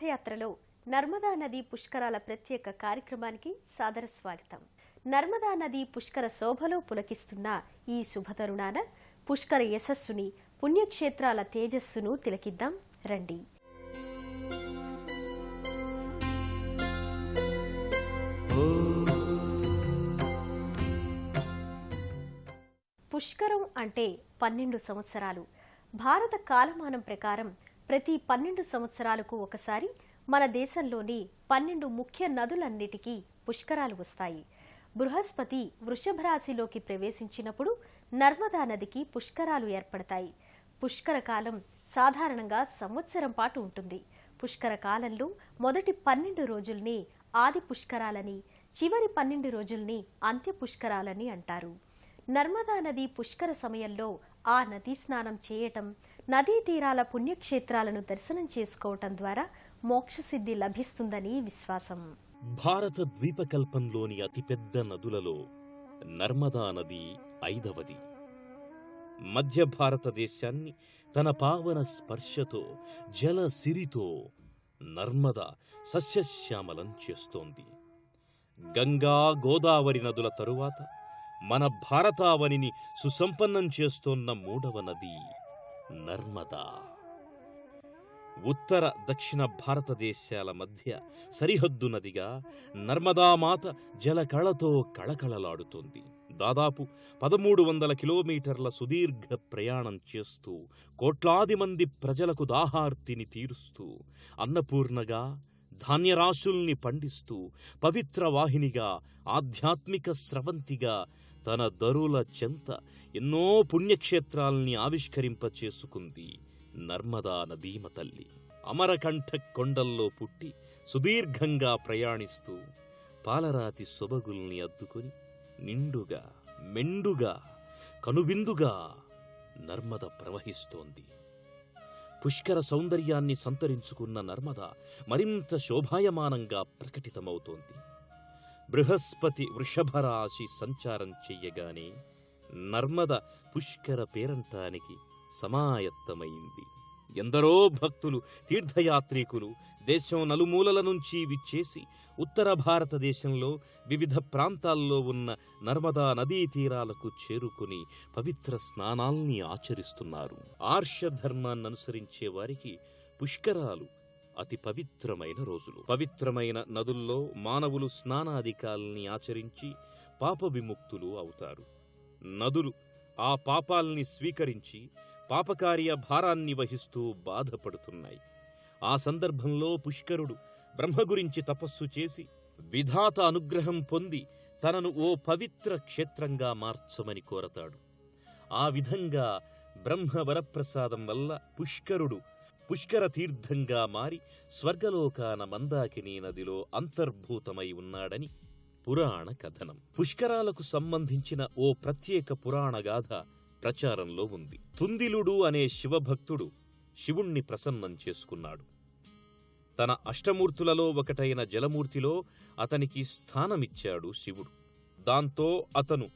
తీర్థయాత్రలో నర్మదా నది పుష్కరాల ప్రత్యేక కార్యక్రమానికి సాదర స్వాగతం. నర్మదా నది పుష్కర శోభలో పులకిస్తున్న ఈ శుభతరుణాన పుష్కర యశస్సుని, పుణ్యక్షేత్రాల తేజస్సును తిలకిద్దాం రండి. పుష్కరం అంటే 12 సంవత్సరాలు. భారత కాలమానం ప్రకారం ప్రతి 12 సంవత్సరాలకు ఒకసారి మన దేశంలోని 12 ముఖ్య నదులన్నిటికీ పుష్కరాలు వస్తాయి. బృహస్పతి వృషభ రాశిలోకి ప్రవేశించినప్పుడు నర్మదా నదికి పుష్కరాలు ఏర్పడతాయి. పుష్కర కాలం సాధారణంగా సంవత్సరం పాటు ఉంటుంది. పుష్కర కాలంలో మొదటి 12 రోజుల్ని ఆది పుష్కరాలని, చివరి 12 రోజుల్ని అంత్య పుష్కరాలని అంటారు. నర్మదా నది పుష్కర సమయంలో ఆ నదీ స్నానం చేయటం, నదీ తీరాల పుణ్యక్షేత్రాలను దర్శనం చేసుకోవటం ద్వారా మోక్షసిద్ధి లభిస్తుందని విశ్వాసం. భారత ద్వీపకల్పంలోని అతిపెద్ద నదులలో నర్మదా నది 5వది. మధ్య భారతదేశాన్ని తన పావన స్పర్శతో, జల సిరితో నర్మద సస్యశ్యామలం చేస్తోంది. గంగా, గోదావరి నదుల తరువాత మన భారతావనిని సుసంపన్నం చేస్తోన్న 3వ నది నర్మదా. ఉత్తర దక్షిణ భారతదేశాల మధ్య సరిహద్దు నదిగా నర్మదామాత జలకళతో కళకళలాడుతోంది. దాదాపు 1300 కిలోమీటర్ల సుదీర్ఘ ప్రయాణం చేస్తూ, కోట్లాది మంది ప్రజలకు దాహార్తిని తీరుస్తూ, అన్నపూర్ణగా ధాన్యరాశుల్ని పండిస్తూ, పవిత్ర వాహినిగా, ఆధ్యాత్మిక స్రవంతిగా తన దరుల చెంత ఎన్నో పుణ్యక్షేత్రాల్ని ఆవిష్కరింపచేసుకుంది నర్మదా నదీమ తల్లి. అమరకంఠ కొండల్లో పుట్టి సుదీర్ఘంగా ప్రయాణిస్తూ పాలరాతి సొబగుల్ని అద్దుకొని నిండుగా, మెండుగా, కనువిందుగా నర్మద ప్రవహిస్తోంది. పుష్కర సౌందర్యాన్ని సంతరించుకున్న నర్మద మరింత శోభాయమానంగా ప్రకటితమవుతోంది. బృహస్పతి వృషభరాశి సంచారం చెయ్యగానే నర్మద పుష్కర పేరంటానికి సమాయత్తమైంది. ఎందరో భక్తులు, తీర్థయాత్రికులు దేశం నలుమూలల నుంచి విచ్చేసి ఉత్తర భారతదేశంలో వివిధ ప్రాంతాల్లో ఉన్న నర్మదా నదీ తీరాలకు చేరుకుని పవిత్ర స్నానాల్ని ఆచరిస్తున్నారు. ఆర్షధర్మాన్ననుసరించే వారికి పుష్కరాలు అతి పవిత్రమైన రోజులు. పవిత్రమైన నదుల్లో మానవులు స్నానాధికాల్ని ఆచరించి పాప విముక్తులు అవుతారు. నదులు ఆ పాపాల్ని స్వీకరించి పాపకార్య భారాన్ని వహిస్తూ బాధపడుతున్నాయి. ఆ సందర్భంలో పుష్కరుడు బ్రహ్మ గురించి తపస్సు చేసి విధాత అనుగ్రహం పొంది తనను ఓ పవిత్ర క్షేత్రంగా మార్చమని కోరతాడు. ఆ విధంగా బ్రహ్మ వరప్రసాదం వల్ల పుష్కరుడు పుష్కర తీర్థంగా మారి స్వర్గలోకాన మందాకినీ నదిలో అంతర్భూతమై ఉన్నాడని పురాణ కథనం. పుష్కరాలకు సంబంధించిన ఓ ప్రత్యేక పురాణగాథ ప్రచారంలో ఉంది. తుందిలుడు అనే శివభక్తుడు శివుణ్ణి ప్రసన్నం చేసుకున్నాడు. తన అష్టమూర్తులలో ఒకటైన జలమూర్తిలో అతనికి స్థానమిచ్చాడు శివుడు. దాంతో అతను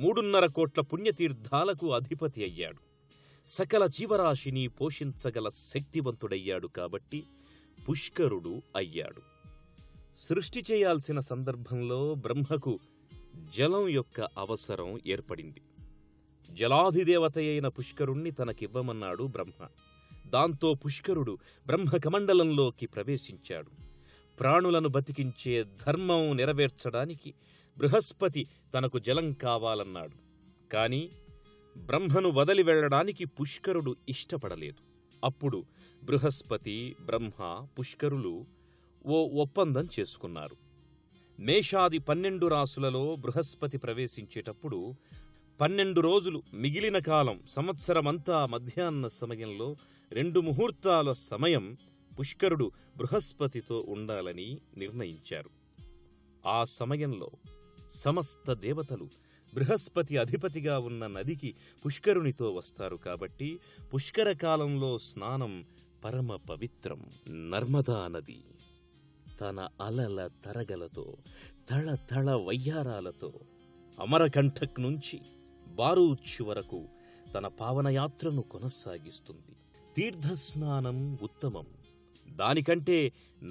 3.5 కోట్ల పుణ్యతీర్థాలకు అధిపతి అయ్యాడు. సకల జీవరాశిని పోషించగల శక్తివంతుడయ్యాడు కాబట్టి పుష్కరుడు అయ్యాడు. సృష్టి చేయాల్సిన సందర్భంలో బ్రహ్మకు జలం యొక్క అవసరం ఏర్పడింది. జలాధిదేవతయైన పుష్కరుణ్ణి తనకివ్వమన్నాడు బ్రహ్మ. దాంతో పుష్కరుడు బ్రహ్మకమండలంలోకి ప్రవేశించాడు. ప్రాణులను బతికించే ధర్మం నెరవేర్చడానికి బృహస్పతి తనకు జలం కావాలన్నాడు. కాని బ్రహ్మను వదిలి వెళ్లడానికి పుష్కరుడు ఇష్టపడలేదు. అప్పుడు బృహస్పతి, బ్రహ్మ, పుష్కరులు ఓ ఒప్పందం చేసుకున్నారు. మేషాది 12 రాసులలో బృహస్పతి ప్రవేశించేటప్పుడు 12 రోజులు మిగిలిన కాలం సంవత్సరమంతా మధ్యాహ్న సమయంలో 2 ముహూర్తాల సమయం పుష్కరుడు బృహస్పతితో ఉండాలని నిర్ణయించారు. ఆ సమయంలో సమస్త దేవతలు బృహస్పతి అధిపతిగా ఉన్న నదికి పుష్కరునితో వస్తారు కాబట్టి పుష్కర కాలంలో స్నానం పరమ పవిత్రం. నర్మదా నది తన అలల తరగలతో, తళతళ వయ్యారాలతో అమరకంఠక్ నుంచి బారూచ్ వరకు తన పావనయాత్రను కొనసాగిస్తుంది. తీర్థస్నానం ఉత్తమం, దానికంటే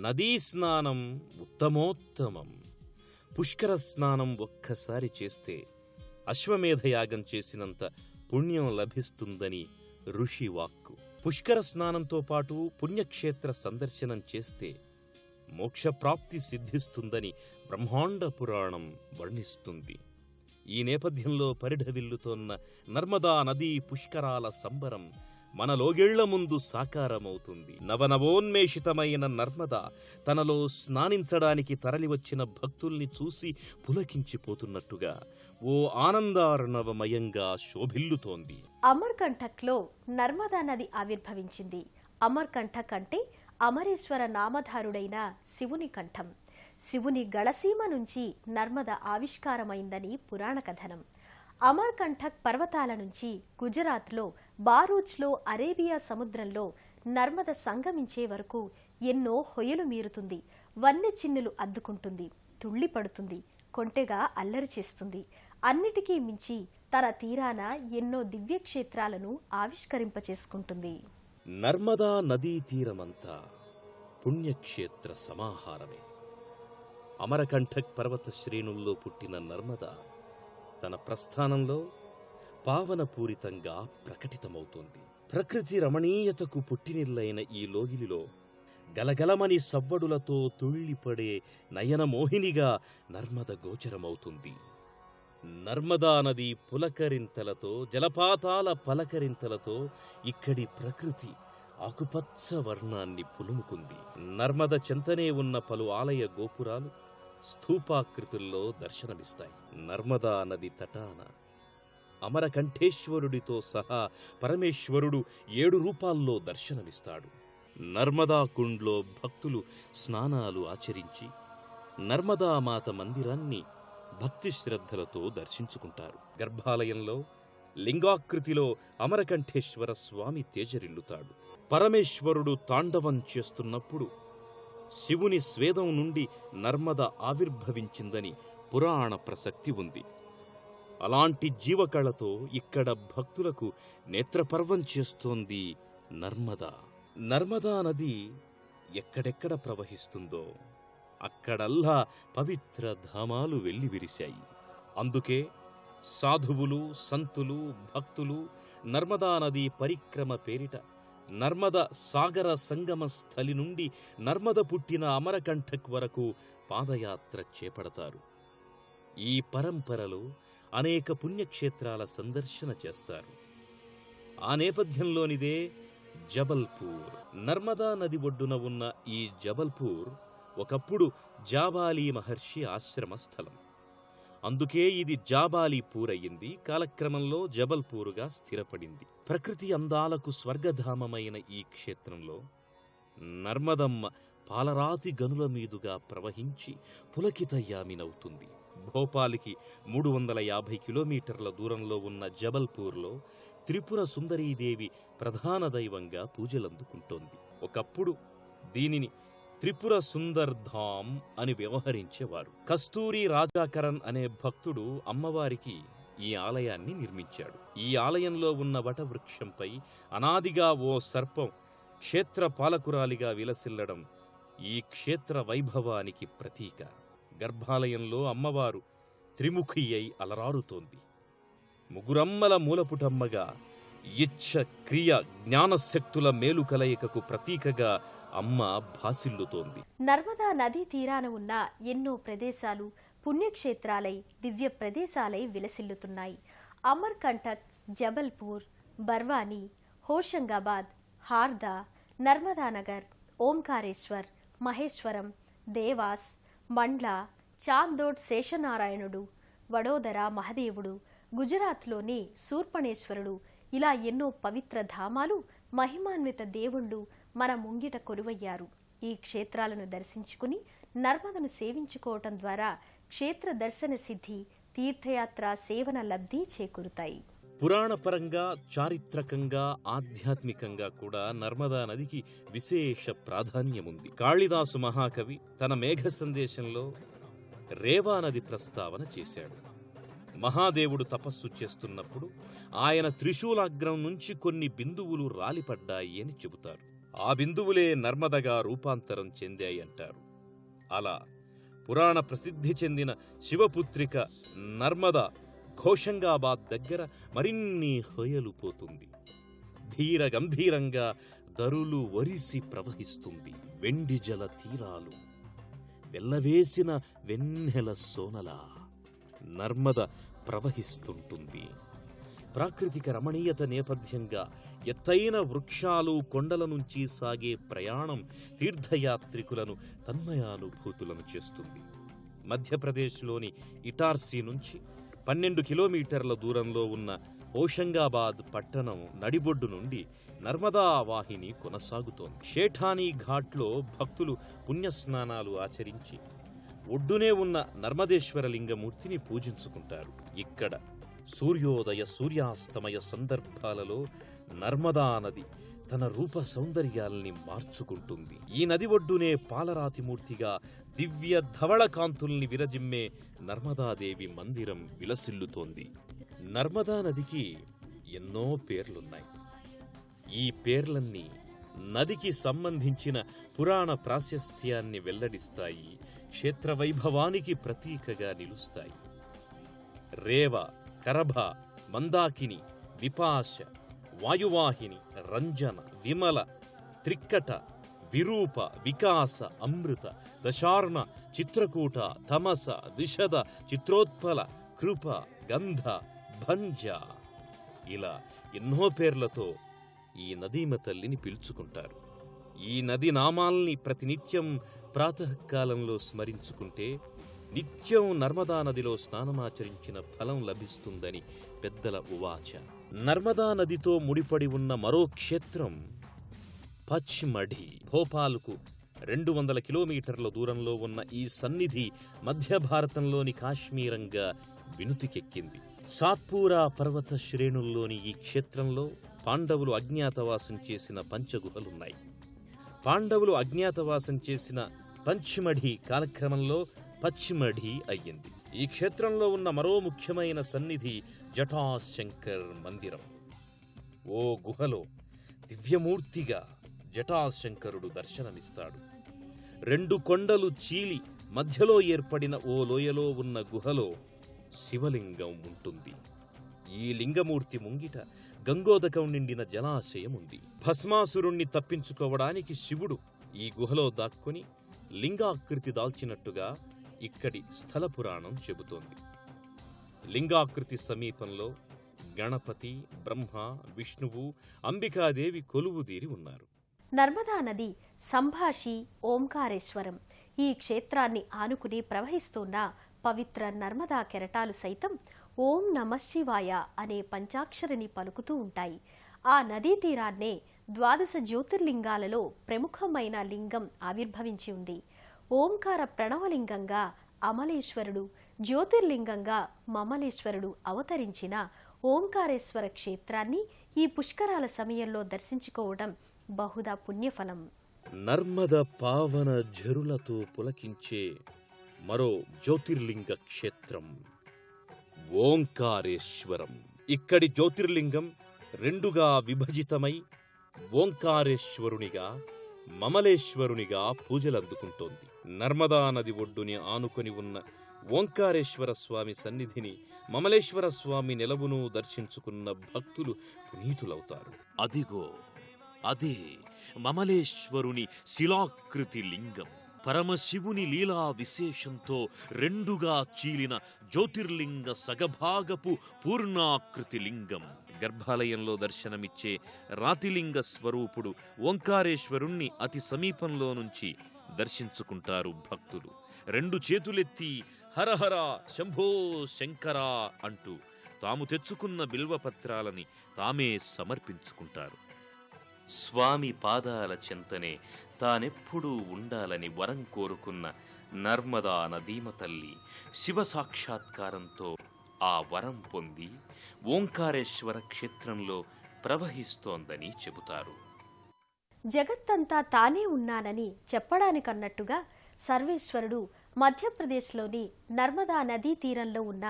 నదీ స్నానం ఉత్తమోత్తమం. పుష్కర స్నానం ఒక్కసారి చేస్తే అశ్వమేధయాగం చేసినంత పుణ్యం లభిస్తుందని ఋషి వాక్కు. పుష్కర స్నానంతో పాటు పుణ్యక్షేత్ర సందర్శనం చేస్తే మోక్షప్రాప్తి సిద్ధిస్తుందని బ్రహ్మాండ పురాణం వర్ణిస్తుంది. ఈ నేపథ్యంలో పరిఢవిల్లుతోన్న నర్మదా నదీ పుష్కరాల సంబరం మన లోగేళ్ల ముందు సాకారమవుతుంది. నవనవోన్మేషితమైన నర్మదా తనలో స్నానించడానికి తరలివచ్చిన భక్తుల్ని చూసి పులకించిపోతున్నట్టుగా ఓ ఆనందార్ణవమయంగా శోభిల్లుతోంది. అమర్కంటక్లో నర్మదా నది ఆవిర్భవించింది. అమర్కంటక్ అంటే అమరేశ్వర నామధారుడైన శివుని కంఠం. శివుని గళసీమ నుంచి నర్మద ఆవిష్కారమైందని పురాణ కథనం. అమర్కంటక్ పర్వతాల నుంచి గుజరాత్లో బారూచ్లో అరేబియా సముద్రంలో నర్మద సంగమించే వరకు ఎన్నో హొయలు మీరుతుంది. వన్నె చిన్నులు అద్దుకుంటుంది, తుళ్ళిపడుతుంది, కొంటెగా అల్లరి చేస్తుంది. అన్నిటికీ మించి తన తీరాన ఎన్నో దివ్యక్షేత్రాలను ఆవిష్కరింపచేసుకుంటుంది. నర్మదా నదీ తీరమంతా పుణ్యక్షేత్ర సమాహారమే. అమరకంఠక్ పర్వత శ్రేణుల్లో పుట్టిన నర్మదా తన ప్రస్థానంలో పావనపూరితంగా ప్రకటితమవుతోంది. ప్రకృతి రమణీయతకు పుట్టినిల్లైన ఈ లోగిలిలో గలగలమని సవ్వడులతో తుళ్ళిపడే నయనమోహినిగా నర్మద గోచరమవుతుంది. నర్మదా నది పులకరింతలతో, జలపాతాల పలకరింతలతో ఇక్కడి ప్రకృతి ఆకుపచ్చ వర్ణాన్ని పులుముకుంది. నర్మద చెంతనే ఉన్న పలు ఆలయ గోపురాలు స్థూపాకృతుల్లో దర్శనమిస్తాయి. నర్మదా నది తటాన అమరకంఠేశ్వరుడితో సహా పరమేశ్వరుడు 7 రూపాల్లో దర్శనమిస్తాడు. నర్మదా కుండ్లో భక్తులు స్నానాలు ఆచరించి నర్మదామాత మందిరాన్ని భక్తి శ్రద్ధలతో దర్శించుకుంటారు. గర్భాలయంలో లింగాకృతిలో అమరకంఠేశ్వర స్వామి తేజరిల్లుతాడు. పరమేశ్వరుడు తాండవం చేస్తున్నప్పుడు శివుని స్వేదం నుండి నర్మద ఆవిర్భవించిందని పురాణ ప్రసక్తి ఉంది. అలాంటి జీవకళతో ఇక్కడ భక్తులకు నేత్రపర్వం చేస్తోంది నర్మదా. నర్మదా నది ఎక్కడెక్కడ ప్రవహిస్తుందో అక్కడల్లా పవిత్ర ధామాలు వెల్లివిరిశాయి. అందుకే సాధువులు, సంతులు, భక్తులు నర్మదా నదీ పరిక్రమ పేరిట నర్మద సాగర సంగమ స్థలి నుండి నర్మద పుట్టిన అమరకంఠక్ వరకు పాదయాత్ర చేపడతారు. ఈ పరంపరలో అనేక పుణ్యక్షేత్రాల సందర్శన చేస్తారు. ఆ నేపథ్యంలోనిదే జబల్పూర్. నర్మదా నది ఒడ్డున ఉన్న ఈ జబల్పూర్ ఒకప్పుడు జాబాలీ మహర్షి ఆశ్రమ స్థలం. అందుకే ఇది జాబాలీపూర్ అయ్యింది. కాలక్రమంలో జబల్పూరుగా స్థిరపడింది. ప్రకృతి అందాలకు స్వర్గధామమైన ఈ క్షేత్రంలో నర్మదమ్మ పాలరాతి గనుల మీదుగా ప్రవహించి పులకితయామినవుతుంది. భోపాల్కి 350 కిలోమీటర్ల దూరంలో ఉన్న జబల్పూర్లో త్రిపుర సుందరీదేవి ప్రధాన దైవంగా పూజలందుకుంటోంది. ఒకప్పుడు దీనిని త్రిపుర సుందర్ ధామ్ అని వ్యవహరించేవారు. కస్తూరి రాజాకరణ్ అనే భక్తుడు అమ్మవారికి ఈ ఆలయాన్ని నిర్మించాడు. ఈ ఆలయంలో ఉన్న వటవృక్షంపై అనాదిగా ఓ సర్పం క్షేత్ర పాలకురాలిగా విలసిల్లడం ఈ క్షేత్ర వైభవానికి ప్రతీక. గర్భాలయంలో అమ్మవారు త్రిముఖి అయి అలరారుతోంది. ముగురమ్మల మూలపుటమ్మగా ఇచ్ఛ, క్రియ, జ్ఞానశక్తుల మేలు కలయికకు ప్రతీకగా అమ్మ భాసిల్లుతోంది. నర్మదా నదీ తీరాన ఉన్న ఎన్నో ప్రదేశాలు పుణ్యక్షేత్రాలై, దివ్య ప్రదేశాలై విలసిల్లుతున్నాయి. అమర్కంటక్, జబల్పూర్, బర్వాని, హోషంగాబాద్, హార్దా, నర్మదానగర్, ఓంకారేశ్వర్, మహేశ్వరం, దేవాస్, మండ్లా, చాందోడ్ శేషనారాయణుడు, వడోదర మహదేవుడు, గుజరాత్లోని శూర్పణేశ్వరుడు, ఇలా ఎన్నో పవిత్ర ధామాలు, మహిమాన్విత దేవుళ్ళు మన ముంగిట కొలువయ్యారు. ఈ క్షేత్రాలను దర్శించుకుని నర్మదను సేవించుకోవటం ద్వారా క్షేత్ర దర్శన సిద్ధి, తీర్థయాత్ర సేవన లబ్ధి చేకూరుతాయి. పురాణపరంగా, చారిత్రకంగా, ఆధ్యాత్మికంగా కూడా నర్మదా నదికి విశేష ప్రాధాన్యముంది. కాళిదాసు మహాకవి తన మేఘ సందేశంలో రేవా నది ప్రస్తావన చేశాడు. మహాదేవుడు తపస్సు చేస్తున్నప్పుడు ఆయన త్రిశూలాగ్రం నుంచి కొన్ని బిందువులు రాలిపడ్డాయి అని చెబుతారు. ఆ బిందువులే నర్మదగా రూపాంతరం చెందాయంటారు. అలా పురాణ ప్రసిద్ధి చెందిన శివపుత్రిక నర్మద ఘోషంగాబాద్ దగ్గర మరిన్ని హొయలు పోతుంది. ధీర గంభీరంగా దరులు వరిసి ప్రవహిస్తుంది. వెండి జల తీరాలు వెల్లవేసిన వెన్నెల సోనలా నర్మద ప్రవహిస్తుంటుంది. ప్రాకృతిక రమణీయత నేపథ్యంగా ఎత్తైన వృక్షాలు, కొండల నుంచి సాగే ప్రయాణం తీర్థయాత్రికులను తన్మయానుభూతులను చేస్తుంది. మధ్యప్రదేశ్లోని ఇటార్సీ నుంచి 12 కిలోమీటర్ల దూరంలో ఉన్న హోషంగాబాద్ పట్టణం నడిబొడ్డు నుండి నర్మదా వాహిని కొనసాగుతోంది. షేఠానీ ఘాట్లో భక్తులు పుణ్యస్నానాలు ఆచరించి ఒడ్డునే ఉన్న నర్మదేశ్వర లింగమూర్తిని పూజించుకుంటారు. ఇక్కడ సూర్యోదయ సూర్యాస్తమయ సందర్భాలలో నర్మదా నది తన రూప సౌందర్యాల్ని మార్చుకుంటుంది. ఈ నది ఒడ్డునే పాలరాతిమూర్తిగా దివ్య ధవళ కాంతుల్ని విరజిమ్మే నర్మదాదేవి మందిరం విలసిల్లుతోంది. నర్మదా నదికి ఎన్నో పేర్లున్నాయి. ఈ పేర్లన్నీ నదికి సంబంధించిన పురాణ ప్రాశస్త్యాన్ని వెల్లడిస్తాయి, క్షేత్రవైభవానికి ప్రతీకగా నిలుస్తాయి. రేవ, కరభ, మందాకిని, విపాశ, వాయువాహిని, రంజన, విమల, త్రిక్కట, విరూప, వికాస, అమృత, దశార్ణ, చిత్రకూట, తమస, విశద, చిత్రోత్పల, కృప, గంధ, భంజ ఇలా ఎన్నో పేర్లతో ఈ నదీమ తల్లిని పిలుచుకుంటారు. ఈ నది నామాల్ని ప్రతినిత్యం ప్రాతకాలంలో స్మరించుకుంటే నిత్యం నర్మదా నదిలో స్నానమాచరించిన ఫలం లభిస్తుందని పెద్దల ఉవాచ. నర్మదా నదితో ముడిపడి ఉన్న మరో క్షేత్రం పచ్మఢి. భోపాల్కు 200 కిలోమీటర్ల దూరంలో ఉన్న ఈ సన్నిధి మధ్య భారతంలోని కాశ్మీరంగా వినుతికెక్కింది. సాత్పూరా పర్వత శ్రేణుల్లోని ఈ క్షేత్రంలో పాండవులు అజ్ఞాతవాసం చేసిన పంచగుహలున్నాయి. పాండవులు అజ్ఞాతవాసం చేసిన పంచమఢి కాలక్రమంలో పచ్మఢి అయ్యింది. ఈ క్షేత్రంలో ఉన్న మరో ముఖ్యమైన సన్నిధి జటాశంకర్ మందిరం. ఓ గుహలో దివ్యమూర్తిగా జటాశంకరుడు దర్శనమిస్తాడు. 2 కొండలు చీలి మధ్యలో ఏర్పడిన ఓ లోయలో ఉన్న గుహలో శివలింగం ఉంటుంది. ఈ లింగమూర్తి ముంగిట గంగోదకం నిండిన జలాశయం ఉంది. భస్మాసురుణ్ణి తప్పించుకోవడానికి శివుడు ఈ గుహలో దాక్కుని లింగాకృతి దాల్చినట్టుగా ఇక్కడి స్థల పురాణం చెబుతోంది. లింగాకృతి సమీపంలో గణపతి, బ్రహ్మ, విష్ణువు, అంబికాదేవి కొలువుదీరి ఉన్నారు. నర్మదా నది సంభాషి ఓంకారేశ్వరం ఈ క్షేత్రాన్ని ఆనుకుని ప్రవహిస్తున్న పవిత్ర నర్మదా కెరటాలు సైతం ఓం నమఃశివాయ అనే పంచాక్షరిని పలుకుతూ ఉంటాయి. ఆ నదీ తీరాన్నే 12 జ్యోతిర్లింగాలలో ప్రముఖమైన లింగం ఆవిర్భవించి ఉంది. ఓంకార ప్రణవలింగంగా అమలేశ్వరుడు, జ్యోతిర్లింగంగా మమలేశ్వరుడు అవతరించిన ఓంకారేశ్వర క్షేత్రాన్ని ఈ పుష్కరాల సమయంలో దర్శించుకోవడం బహుదా పుణ్యఫలం. నర్మద పావన ఝరులతో పులకించే మరో జ్యోతిర్లింగ క్షేత్రం ఓంకారేశ్వరం. ఇక్కడి జ్యోతిర్లింగం 2గా విభజితమై ఓంకారేశ్వరునిగా, మమలేశ్వరునిగా పూజలందుకుంటోంది. నర్మదా నది ఒడ్డుని ఆనుకొని ఉన్న ఓంకారేశ్వర స్వామి సన్నిధిని, మమలేశ్వర స్వామి నెలవును దర్శించుకున్న భక్తులు పునీతులవుతారు. అదిగో అదే మమలేశ్వరుని శిలాకృతి లింగం. పరమశివుని లీలా విశేషంతో 2గా చీలిన జ్యోతిర్లింగ సగభాగపు పూర్ణాకృతి లింగం. గర్భాలయంలో దర్శనమిచ్చే రాతిలింగ స్వరూపుడు ఓంకారేశ్వరుణ్ణి అతి సమీపంలో నుంచి దర్శించుకుంటారు భక్తులు. 2 చేతులెత్తి హరహర శంభో శంకర అంటూ తాము తెచ్చుకున్న బిల్వపత్రాలని తామే సమర్పించుకుంటారు. స్వామి పాదాల చెంతనే తానెప్పుడూ ఉండాలని వరం కోరుకున్న నర్మదా నదీమ తల్లి శివ సాక్షాత్కారంతో ఆ వరం పొంది ఓంకారేశ్వర క్షేత్రంలో ప్రవహిస్తోందని చెబుతారు. జగత్తంతా తానే ఉన్నానని చెప్పడానికన్నట్టుగా సర్వేశ్వరుడు మధ్యప్రదేశ్లోని నర్మదా నదీ తీరంలో ఉన్న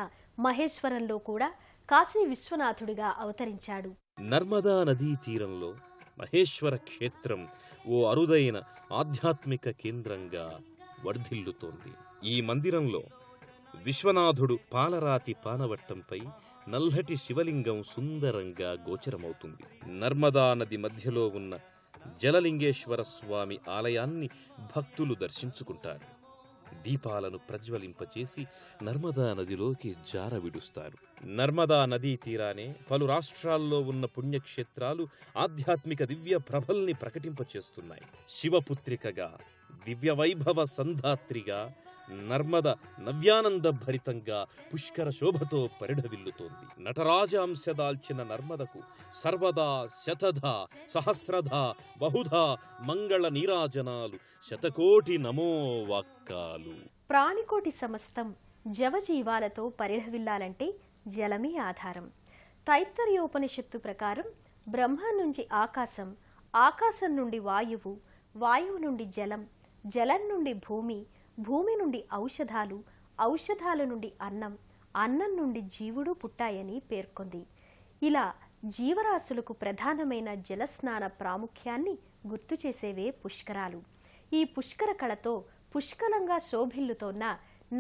మహేశ్వరంలో కూడా కాశీ విశ్వనాథుడిగా అవతరించాడు. నర్మదా నదీ తీరంలో మహేశ్వర క్షేత్రం ఓ అరుదైన ఆధ్యాత్మిక కేంద్రంగా వర్ధిల్లుతోంది. ఈ మందిరంలో విశ్వనాథుడు పాలరాతి పానవట్టంపై నల్లటి శివలింగం సుందరంగా గోచరమవుతుంది. నర్మదా నది మధ్యలో ఉన్న జలలింగేశ్వర స్వామి ఆలయాన్ని భక్తులు దర్శించుకుంటారు. దీపాలను ప్రజ్వలింపచేసి నర్మదా నదిలోకి జారవిడుస్తారు. నర్మదా నదీ తీరానే పలు రాష్ట్రాల్లో ఉన్న పుణ్యక్షేత్రాలు ఆధ్యాత్మిక దివ్య ప్రభల్ని ప్రకటింపచేస్తున్నాయి. శివపుత్రికగా, దివ్య వైభవ సంధాత్రిగా నర్మద నవ్యానంద భరితంగా పుష్కర శోభతో పరిఢవిల్లుతోంది. నటరాజ అంశదాల్చిన నర్మదకు సర్వదా శతధా సహస్రధా బహుధా మంగళ నీరాజనాలు శతకోటి నమో వాక్కాలు. ప్రాణికోటి సమస్తం జవజీవాలతో పరిఢవిల్లాలంటే జలమే ఆధారం. తైత్తరీయోపనిషత్తు ప్రకారం బ్రహ్మ నుంచి ఆకాశం, ఆకాశం నుండి వాయువు, వాయువు నుండి జలం, జలం నుండి భూమి, భూమి నుండి ఔషధాలు, ఔషధాల నుండి అన్నం, అన్నం నుండి జీవుడు పుట్టాయని పేర్కొంది. ఇలా జీవరాశులకు ప్రధానమైన జలస్నాన ప్రాముఖ్యాన్ని గుర్తు చేసేవే పుష్కరాలు. ఈ పుష్కర కళతో పుష్కలంగా శోభిల్లుతోన్న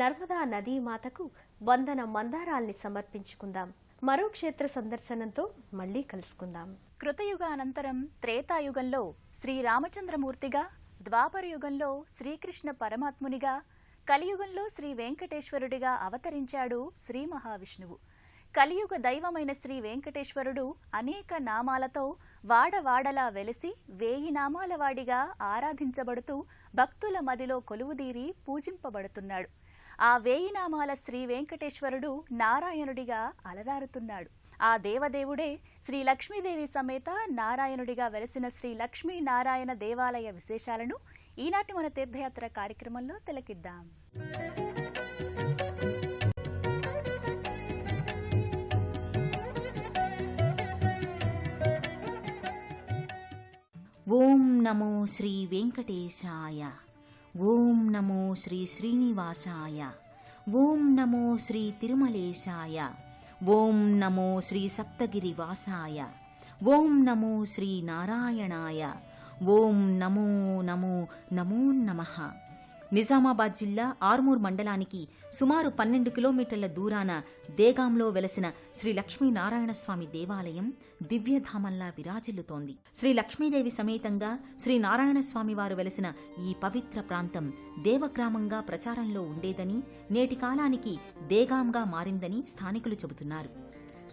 నర్మదా నదీమాతకు వందన మందారాల్ని సమర్పించుకుందాం. మరో క్షేత్ర సందర్శనంతో మళ్లీ కలుసుకుందాం. కృతయుగానంతరం త్రేతాయుగంలో శ్రీరామచంద్రమూర్తిగా, ద్వాపరయుగంలో శ్రీకృష్ణ పరమాత్మునిగా, కలియుగంలో శ్రీ వెంకటేశ్వరుడిగా అవతరించాడు శ్రీ మహావిష్ణువు. కలియుగ దైవమైన శ్రీ వెంకటేశ్వరుడు అనేక నామాలతో వాడవాడలా వెలిసి 1000 నామాల వాడిగా ఆరాధించబడుతూ భక్తుల మదిలో కొలువుదీరి పూజింపబడుతున్నాడు. ఆ 1000 నామాల శ్రీ వెంకటేశ్వరుడు నారాయణుడిగా అలరారుతున్నాడు. ఆ దేవదేవుడే శ్రీ లక్ష్మీదేవి సమేత నారాయణుడిగా వెలసిన శ్రీ లక్ష్మీ నారాయణ దేవాలయ విశేషాలను ఈనాటి మన తీర్థయాత్ర కార్యక్రమంలో తిలకిద్దాం. ఓం నమో శ్రీ వెంకటేశాయ, ఓం నమో శ్రీ శ్రీనివాసాయ, ఓం నమో శ్రీ తిరుమలేశాయ, ఓం నమో శ్రీ సప్తగిరివాసాయ, ఓం నమో శ్రీ నారాయణాయ, ఓం నమో నమో నమో నమః. నిజామాబాద్ జిల్లా ఆర్మూర్ మండలానికి సుమారు 12 కిలోమీటర్ల దూరాన దేగాంలో వెలసిన శ్రీ లక్ష్మీనారాయణస్వామి దేవాలయం దివ్యధామంలా విరాజిల్లుతోంది. శ్రీ లక్ష్మీదేవి సమేతంగా శ్రీ నారాయణస్వామి వారు వెలసిన ఈ పవిత్ర ప్రాంతం దేవగ్రామంగా ప్రచారంలో ఉండేదని, నేటి కాలానికి దేగాంగా మారిందని స్థానికులు చెబుతున్నారు.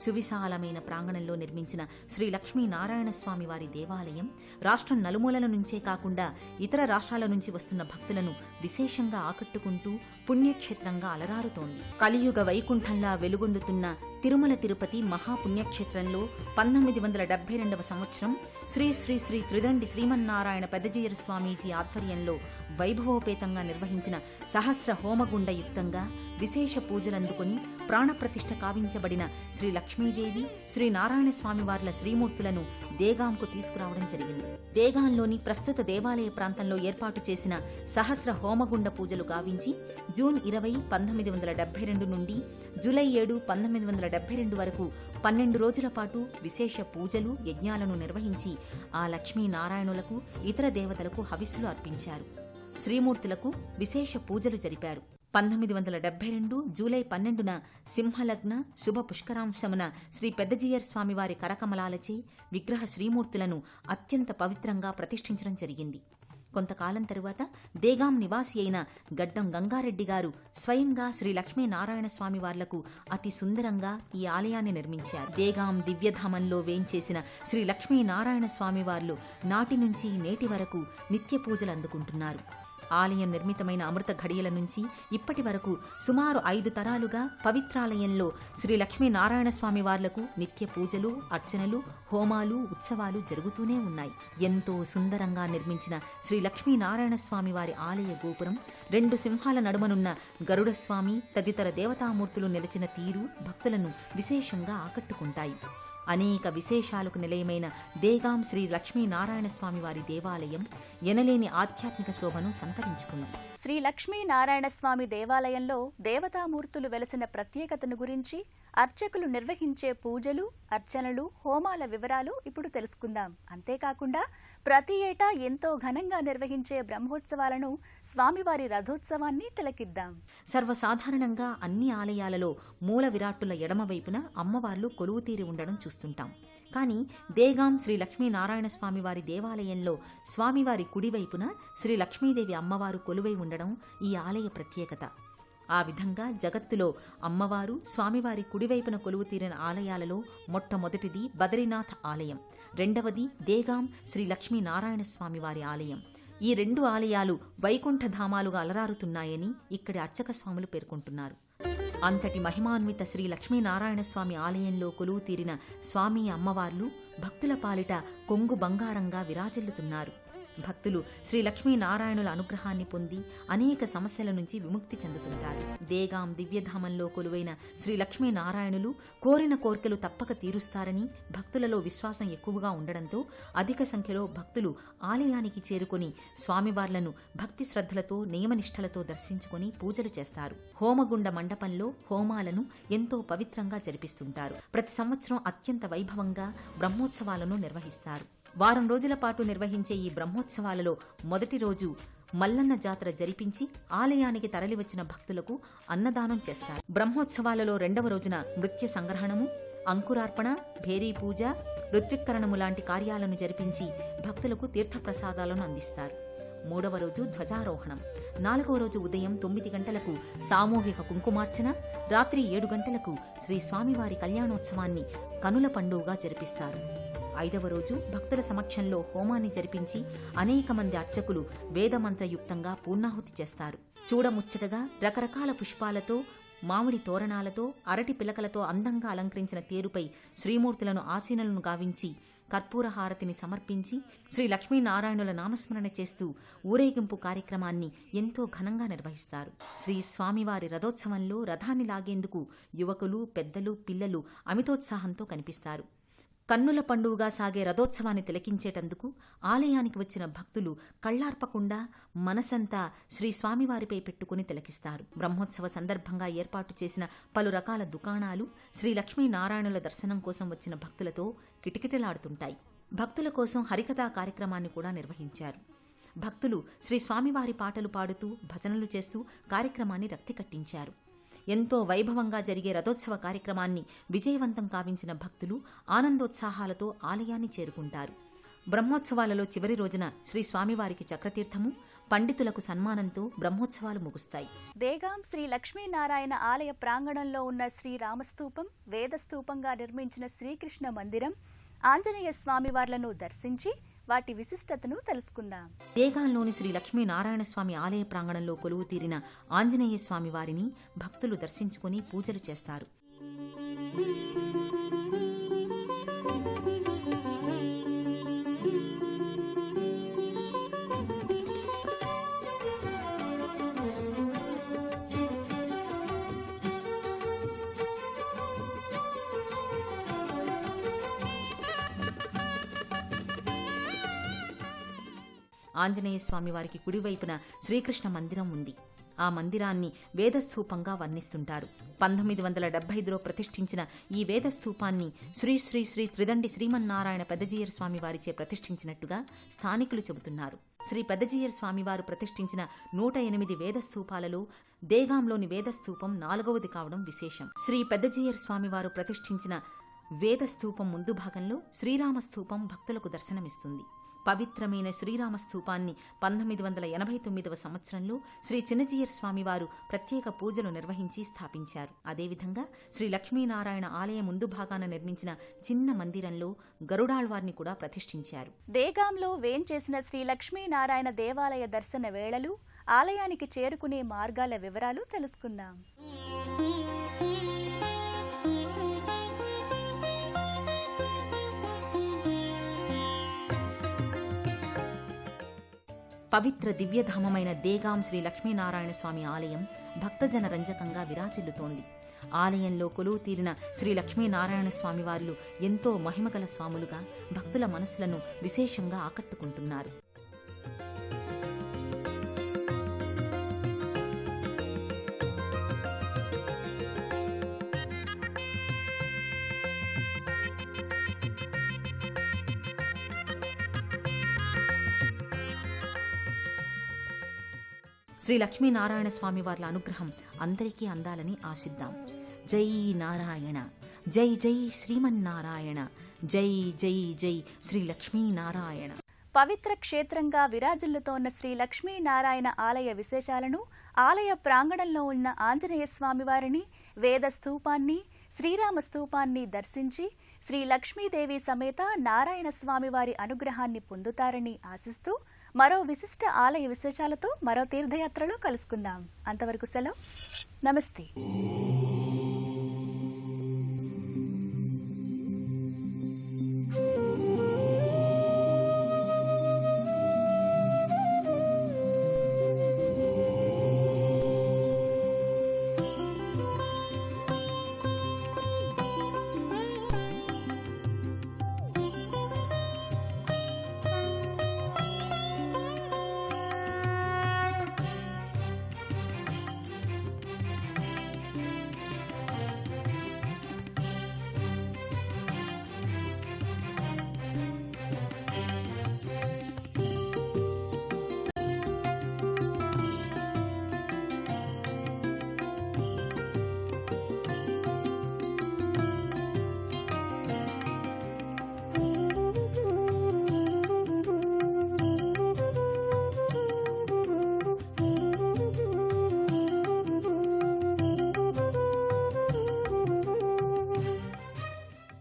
సువిశాలమైన ప్రాంగణంలో నిర్మించిన శ్రీ లక్ష్మీనారాయణస్వామి వారి దేవాలయం రాష్ట్రం నలుమూలల నుంచే కాకుండా ఇతర రాష్ట్రాల నుంచి వస్తున్న భక్తులను విశేషంగా ఆకట్టుకుంటూ పుణ్యక్షేత్రంగా అలరారుతోంది. కలియుగ వైకుంఠంలా వెలుగొందుతున్న తిరుమల తిరుపతి మహాపుణ్యక్షేత్రంలో 1972వ సంవత్సరం శ్రీ శ్రీ శ్రీ త్రిదండి శ్రీమన్నారాయణ పెద్దజీయర స్వామీజీ ఆధ్వర్యంలో వైభవోపేతంగా నిర్వహించిన సహస్ర హోమగుండ యుక్తంగా విశేష పూజలందుకొని ప్రాణప్రతిష్ఠ కావించబడిన శ్రీ లక్ష్మీదేవి, శ్రీ నారాయణ స్వామి వార్ల శ్రీమూర్తులను దేగాంకు తీసుకురావడం జరిగింది. దేగాంలోని ప్రస్తుత దేవాలయ ప్రాంతంలో ఏర్పాటు చేసిన సహస్ర హోమగుండ పూజలు గావించి జూన్ 20, 1972 నుండి జూలై 7, 1972 వరకు 12 రోజుల పాటు విశేష పూజలు, యజ్ఞాలను నిర్వహించి ఆ లక్ష్మీనారాయణులకు, ఇతర దేవతలకు హవిస్సులు అర్పించారు. శ్రీమూర్తులకు విశేష పూజలు జరిపారు. 1972 జూలై 12న సింహలగ్న శుభ పుష్కరాంశమున శ్రీ పెద్దజీయర్ స్వామివారి కరకమలాలచే విగ్రహ శ్రీమూర్తులను అత్యంత పవిత్రంగా ప్రతిష్ఠించడం జరిగింది. కొంతకాలం తరువాత దేగాం నివాసి అయిన గడ్డం గంగారెడ్డి గారు స్వయంగా శ్రీ లక్ష్మీనారాయణ స్వామి వార్లకు అతి సుందరంగా ఈ ఆలయాన్ని నిర్మించారు. దేగాం దివ్యధామంలో వేంచేసిన శ్రీ లక్ష్మీనారాయణ స్వామి వార్లు నాటి నుంచి నేటి వరకు నిత్య పూజలు అందుకుంటున్నారు. ఆలయం నిర్మితమైన అమృత ఘడియల నుంచి ఇప్పటి వరకు సుమారు 5 తరాలుగా పవిత్రాలయంలో శ్రీ లక్ష్మీనారాయణ స్వామి వార్లకు నిత్య పూజలు, అర్చనలు, హోమాలు, ఉత్సవాలు జరుగుతూనే ఉన్నాయి. ఎంతో సుందరంగా నిర్మించిన శ్రీ లక్ష్మీనారాయణ స్వామి వారి ఆలయ గోపురం, 2 సింహాల నడుమనున్న గరుడస్వామి తదితర దేవతామూర్తులు నిలిచిన తీరు భక్తులను విశేషంగా ఆకట్టుకుంటాయి. అనేక విశేషాలకు నిలయమైన దేగాం శ్రీ లక్ష్మీనారాయణ స్వామి వారి దేవాలయం ఎనలేని ఆధ్యాత్మిక శోభను సంతరించుకుంది. శ్రీ లక్ష్మీనారాయణ స్వామి దేవాలయంలో దేవతామూర్తులు వెలసిన ప్రత్యేకతను గురించి, అర్చకులు నిర్వహించే పూజలు, అర్చనలు, హోమాల వివరాలు ఇప్పుడు తెలుసుకుందాం. అంతేకాకుండా ప్రతి ఏటా ఎంతో ఘనంగా నిర్వహించే బ్రహ్మోత్సవాలను, స్వామివారి రథోత్సవాన్ని తిలకిద్దాం. సర్వసాధారణంగా అన్ని ఆలయాలలో మూల విరాట్టుల ఎడమవైపున అమ్మవార్లు కొలువుతీరి ఉండడం చూస్తుంటాం. కానీ దేగాం శ్రీ లక్ష్మీనారాయణ స్వామివారి దేవాలయంలో స్వామివారి కుడివైపున శ్రీ లక్ష్మీదేవి అమ్మవారు కొలువై ఉండడం ఈ ఆలయ ప్రత్యేకత. ఆ విధంగా జగత్తులో అమ్మవారు స్వామివారి కుడివైపున కొలువు తీరిన ఆలయాలలో మొట్టమొదటిది బదరీనాథ్ ఆలయం, రెండవది దేగాం శ్రీ లక్ష్మీనారాయణ స్వామివారి ఆలయం. ఈ రెండు ఆలయాలు వైకుంఠధామాలుగా అలరారుతున్నాయని ఇక్కడి అర్చక స్వాములు పేర్కొంటున్నారు. అంతటి మహిమాన్విత శ్రీ లక్ష్మీనారాయణ స్వామి ఆలయంలో కొలువు తీరిన స్వామి అమ్మవార్లు భక్తుల పాలిట కొంగు బంగారంగా విరాజిల్లుతున్నారు. భక్తులు శ్రీ లక్ష్మీనారాయణుల అనుగ్రహాన్ని పొంది అనేక సమస్యల నుంచి విముక్తి చెందుతుంటారు. దేగాం దివ్యధామంలో కొలువైన శ్రీ లక్ష్మీనారాయణులు కోరిన కోర్కెలు తప్పక తీరుస్తారని భక్తులలో విశ్వాసం ఎక్కువగా ఉండడంతో అధిక సంఖ్యలో భక్తులు ఆలయానికి చేరుకొని స్వామివార్లను భక్తి శ్రద్ధలతో నియమనిష్టలతో దర్శించుకొని పూజలు చేస్తారు. హోమగుండ మండపంలో హోమాలను ఎంతో పవిత్రంగా జరిపిస్తుంటారు. ప్రతి సంవత్సరం అత్యంత వైభవంగా బ్రహ్మోత్సవాలను నిర్వహిస్తారు. వారం రోజుల పాటు నిర్వహించే ఈ బ్రహ్మోత్సవాలలో మొదటి రోజు మల్లన్న జాతర జరిపించి ఆలయానికి తరలివచ్చిన భక్తులకు అన్నదానం చేస్తారు. బ్రహ్మోత్సవాలలో రెండవ రోజున నృత్య సంగ్రహణము, అంకురార్పణ, భేరీ పూజ, ఋత్విక్కరణము లాంటి కార్యాలను జరిపించి భక్తులకు తీర్థప్రసాదాలను అందిస్తారు. మూడవ రోజు ధ్వజారోహణం, నాలుగవ రోజు ఉదయం 9 గంటలకు సామూహిక కుంకుమార్చన, రాత్రి 7 గంటలకు శ్రీ స్వామివారి కళ్యాణోత్సవాన్ని కనుల పండుగగా జరిపిస్తారు. ఐదవ రోజు భక్తుల సమక్షంలో హోమాన్ని జరిపించి అనేక మంది అర్చకులు వేదమంత్రయుక్తంగా పూర్ణాహుతి చేస్తారు. చూడముచ్చటగా రకరకాల పుష్పాలతో, మామిడి తోరణాలతో, అరటి పిలకలతో అందంగా అలంకరించిన తేరుపై శ్రీమూర్తులను ఆసీనులను గావించి కర్పూర హారతిని సమర్పించి శ్రీ లక్ష్మీనారాయణుల నామస్మరణ చేస్తూ ఊరేగింపు కార్యక్రమాన్ని ఎంతో ఘనంగా నిర్వహిస్తారు. శ్రీ స్వామివారి రథోత్సవంలో రథాన్ని లాగేందుకు యువకులు, పెద్దలు, పిల్లలు అమితోత్సాహంతో కనిపిస్తారు. కన్నుల పండుగగా సాగే రథోత్సవాన్ని తిలకించేటందుకు ఆలయానికి వచ్చిన భక్తులు కళ్లార్పకుండా మనసంతా శ్రీ స్వామివారిపై పెట్టుకుని తిలకిస్తారు. బ్రహ్మోత్సవ సందర్భంగా ఏర్పాటు చేసిన పలు రకాల దుకాణాలు శ్రీ లక్ష్మీనారాయణుల దర్శనం కోసం వచ్చిన భక్తులతో కిటకిటలాడుతుంటాయి. భక్తుల కోసం హరికథా కార్యక్రమాన్ని కూడా నిర్వహించారు. భక్తులు శ్రీ స్వామివారి పాటలు పాడుతూ భజనలు చేస్తూ కార్యక్రమాన్ని రక్తి కట్టించారు. ఎంతో వైభవంగా జరిగే రథోత్సవ కార్యక్రమాన్ని విజయవంతం కావించిన భక్తులు ఆనందోత్సాహాలతో ఆలయాన్ని చేరుకుంటారు. బ్రహ్మోత్సవాలలో చివరి రోజున శ్రీ స్వామివారికి చక్రతీర్థము, పండితులకు సన్మానంతో బ్రహ్మోత్సవాలు ముగుస్తాయి. దేగాం శ్రీ లక్ష్మీనారాయణ ఆలయ ప్రాంగణంలో ఉన్న శ్రీరామస్తూపం, వేదస్తూపంగా నిర్మించిన శ్రీకృష్ణ మందిరం, ఆంజనేయ స్వామివార్లను దర్శించి వాటి విశిష్టతను తెలుసుకుందాం. దేగాంలోని శ్రీ లక్ష్మీనారాయణ స్వామి ఆలయ ప్రాంగణంలో కొలువు తీరిన ఆంజనేయ స్వామి వారిని భక్తులు దర్శించుకుని పూజలు చేస్తారు. ఆంజనేయ స్వామి వారికి కుడివైపున శ్రీకృష్ణ మందిరం ఉంది. ఆ మందిరాన్ని వేదస్థూపంగా వర్ణిస్తుంటారు. 1975లో ప్రతిష్ఠించిన ఈ వేదస్థూపాన్ని శ్రీ శ్రీ శ్రీ త్రిదండి శ్రీమన్నారాయణ పెద్దజీయర్ స్వామి వారిచే ప్రతిష్ఠించినట్టుగా స్థానికులు చెబుతున్నారు. శ్రీ పెద్దజీయర్ స్వామివారు ప్రతిష్ఠించిన 108 వేదస్థూపాలలో దేగాంలోని వేదస్థూపం 4వది కావడం విశేషం. శ్రీ పెద్దజీయర్ స్వామివారు ప్రతిష్ఠించిన వేదస్థూపం ముందు భాగంలో శ్రీరామస్థూపం భక్తులకు దర్శనమిస్తుంది. పవిత్రమైన శ్రీరామస్థూపాన్ని 1989వ సంవత్సరంలో శ్రీ చిన్నజీయర్ స్వామివారు ప్రత్యేక పూజలు నిర్వహించి స్థాపించారు. అదేవిధంగా శ్రీ లక్ష్మీనారాయణ ఆలయ ముందు భాగాన నిర్మించిన చిన్న మందిరంలో గరుడాళ్వార్ని కూడా ప్రతిష్ఠించారు. దేగాంలో వేంచేసిన శ్రీ లక్ష్మీనారాయణ దేవాలయ దర్శన వేళలు, ఆలయానికి చేరుకునే మార్గాల వివరాలు తెలుసుకుందాం. పవిత్ర దివ్యధామమైన దేగాం శ్రీ లక్ష్మీనారాయణ స్వామి ఆలయం భక్తజన రంజకంగా విరాజిల్లుతోంది. ఆలయంలో కొలువు తీరిన శ్రీ లక్ష్మీనారాయణ స్వామి వార్లు ఎంతో మహిమగల స్వాములుగా భక్తుల మనసులను విశేషంగా ఆకట్టుకుంటున్నారు. శ్రీ లక్ష్మీనారాయణ స్వామి వార్ల అనుగ్రహం అందరికీ అందాలని ఆశిద్దాం. జై నారాయణ, జై జై శ్రీమన్నారాయణ, జై జై జై శ్రీ లక్ష్మీనారాయణ. పవిత్ర క్షేత్రంగా విరాజిల్లుతోన్న శ్రీ లక్ష్మీనారాయణ ఆలయ విశేషాలను, ఆలయ ప్రాంగణంలో ఉన్న ఆంజనేయ స్వామివారిని, వేద స్తూపాన్ని, శ్రీరామ స్తూపాన్ని దర్శించి శ్రీ లక్ష్మీదేవి సమేత నారాయణ స్వామివారి అనుగ్రహాన్ని పొందుతారని ఆశిస్తూ మరో విశిష్ట ఆలయ విశేషాలతో మరో తీర్థయాత్రలో కలుసుకుందాం. అంతవరకు సెలవు. నమస్తే.